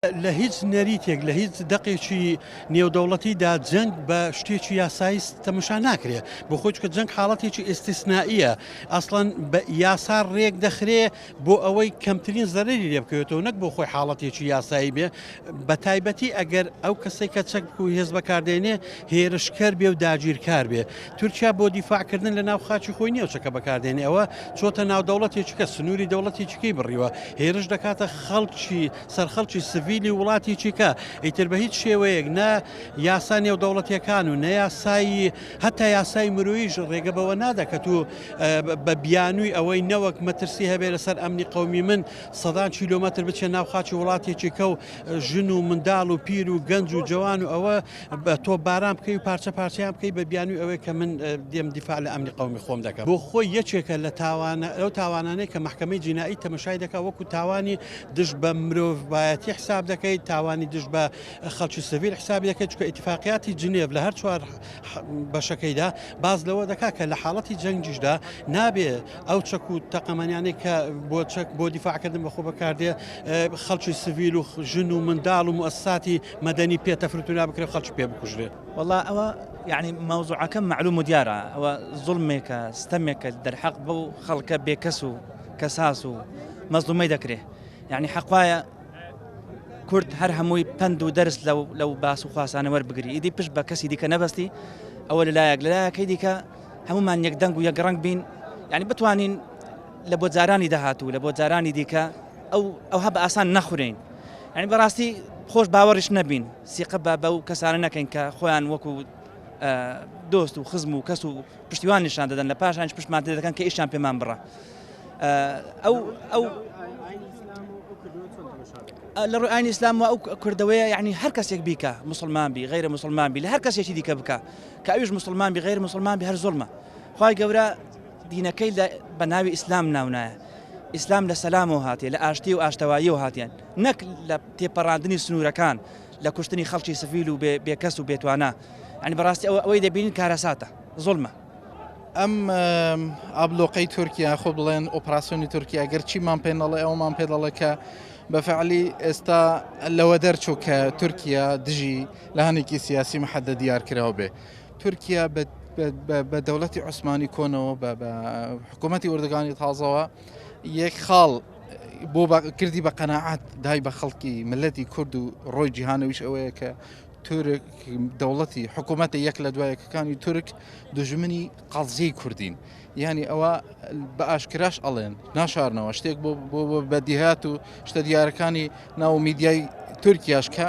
لە هیچ نەریتێک لە هیچ دەقێکی نێودەوڵەتیدا جەنگ بە شتێکی یاسایی تەماشا ناکرێ بۆ خۆی چکە جەنگ حاڵەتێکی ئێستیسنائیە ئەسڵەن بە یاسا ڕێک دەخرێ بۆ ئەوەی کەمترین زەرری لێ بکەوێتەوە نەک بۆ خۆی حاڵەتێکی یاسایی بێ بە تایبەتی ئەگەر ئەو کەسێک کە چەک و هێز بەکاردێنێ هێرشکەر بێ و داگیرکار بێ تورکیا بۆ دیفاعکردن لە ناو خاچی خۆی نییە چەکە بەکاردێنێ ئەوە چۆتە ناو دەوڵەتێکی کە سنووری دەوڵەتێکی بڕیوە هێرش دەکاتە خەڵکی سەرخەڵکی سڤیلی وڵاتێکی کە ئیتر بە هیچ شێوەیەک نە یاسا نێودەوڵەتیەکان و نە یاسایی هەتا یاسای مرۆیش ڕێگە بەوە نادەکەت و بە بیانووی ئەوەی نەوەک مەترسی هەبێ لەسەر ئەمنی قەومی من سەدان کیلۆمەتر بچێ ناو خاچی وڵاتێکی کە و ژن و منداڵ و پیر و گەنج و جوان و ئەوە تۆ باران بکەی و پارچە پارچیان بکەی بە بیانووی ئەوەی کە من دێم دیفاع لە ئەمنی قەومی خۆم دەکەم بۆ خۆی یەکێکە لە ئەو تاوانانەی کە محکەمەی جینایی تەماشای دەکا وەکو تاوانی دژ بە مرۆڤایەتی حساب دەکەیت تاوانی دژ بە خەڵکی سڤیل حسابی دەکەیت چکە ئیتفاقیاتی جنێڤ لە هەر چوار بەشەکەیدا باز لەوە دەکا کە لە حاڵەتی جەنگیشدا نابێ ئەو چەک و تەقەمەنیانەی کە بۆ دیفاعکردن بەخۆ بەکاردێ خەڵکی سڤیل و ژن و منداڵ و مؤسساتی مەدەنی پێتەفرتونا بکرێ خەڵکی پێ بکوژرێ والله ئەوە يعني موضوعەکە معلوم و دیارە ئەوە زوڵمێکە ستەمێکە دەرحەق بەو خەڵکە بێکەس و کەساس و مەزلومەی دەکرێ يعني حەقایە کورد هەر هەمووی پند و دەرس لەو باس و خواسانە وەربگری ئیدی پشت بە کەسی دیکە نەبەستی ئەوە لەلایەکەی دیکە هەمومان یەک دەنگ و یەک ڕەنگ بین يعني بتوانین لە بۆ جارانی داهاتوو لە بۆ جارانی دیکە ئەو هەب ئاسان نەخورین يعني بەڕاستی خۆش باوەڕیش نەبین سیقە بەو کەسانە نەکەین کە خۆیان وەکو دۆست و خزم و کەس و پشتیوان نیشان دەدەن لە پاشانش پشتمان دەکەن کە ئیشان پێمان بڕە ئەو لە ڕووی ئاینی ئیسلام و ئەو کوردەوەیە یعنی هەر کەسێک بیکە مسلمان بی غیرە مسلمان بی لە هەر کەسێکی دیکە بکە کە ئەویش مسلمان بی غیر مسلمان بی هەر زوڵمە خوای گەورە دینەکەی بە ناوی ئیسلام ناونایە ئیسلام لە سەلامەوە هاتیە لە ئاشتی و ئاشتەواییەوە هاتیان نەک لە تێپەڕاندنی سنوورەکان لە کوشتنی خەڵکی سڤیل و بێکەس و بێتوانە يعني بەڕاستی ئەوەی دەبینین کارەساتە زوڵمە ئەم ئابلۆقەی تورکیا خۆ بڵێن ئۆپراسیۆنی تورکیا گەر چیمان پێ نەڵێ ئەومان پێ دەڵێ کە بەفعلی ئێستا لەوە دەرچوو کە تورکیا دژی لە هەنێکی سیاسی محەددە دیار کراوە بێ تورکیا بە دەوڵەتی عوسمانی کۆنەوە بە حکوومەتی وردەکانی تازەوە یەک خاڵ بۆ کردی بە قەناعەت دای بە خەڵکی ملەتی کورد و ڕۆی جیهانەویش ئەوەیە کە تورک دەوڵەتی حکوومەتە یەک لە دوایەکەکانی تورک دژمنی قەڵزیەی کوردین یعنی ئەوە بە ئاشکراش ئەڵێن ناشارنەوە شتێک بۆ بەدیهات و شتە دیارەکانی ناو میدیای تورکیاش کە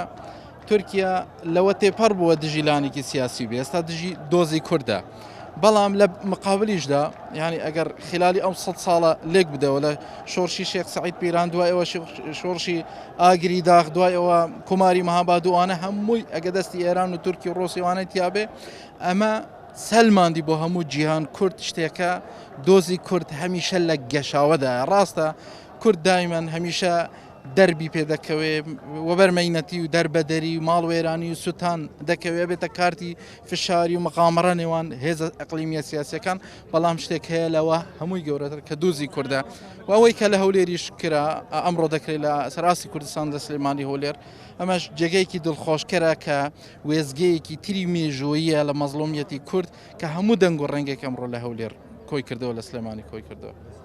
تورکیا لەوە تێپەڕ بووە دژیلانێکی سیاسی بێ ئێستا دژی دۆزی کووردە بەڵام لە مقابلیشدا یعنی ئەگەر خلالی ئەو 100 ساڵە لێک بدەوە لە شۆڕشی شێخ سەعید پیران دوایەوە شۆڕشی ئاگری داغ دوایەوە کۆماری مەهابادووانە هەمووی ئەگە دەستی ئێران و تورکی و ڕۆسیوانەی تیابێ ئەمە سەلماندی بۆ هەموو جیهان کورد شتێکە دۆزی کورد هەمیشە لە گەشاوەدا ڕاستە کورد دایمەن هەمیشە دەربی پێدەکەوێ وەبەرمەینەتی و دەربەدەری و ماڵ وێرانی و سووتان دەکەوێ بێتە کارتی فشاری و مقامەڕە نێوان هێزە ئەقلیمیە سیاسیەکان بەڵام شتێک هەیە لەوە هەمووی گەورەتر کە دووزی کووردە و ئەوەی کە لە هەولێریش کرا ئەمڕۆ دەکرێت لە سەراستی کوردستان دە سلێمانی هەولێر ئەمەش جێگەیەکی دڵخۆشکەرە کە وێزگەیەکی تری مێژوویە لە مەزلومیەتی کورد کە هەموو دەنگ و ڕەنگێک ئەمڕۆ لە هەولێر کۆی کردەوە لە سلێمانی کۆی کردەوە.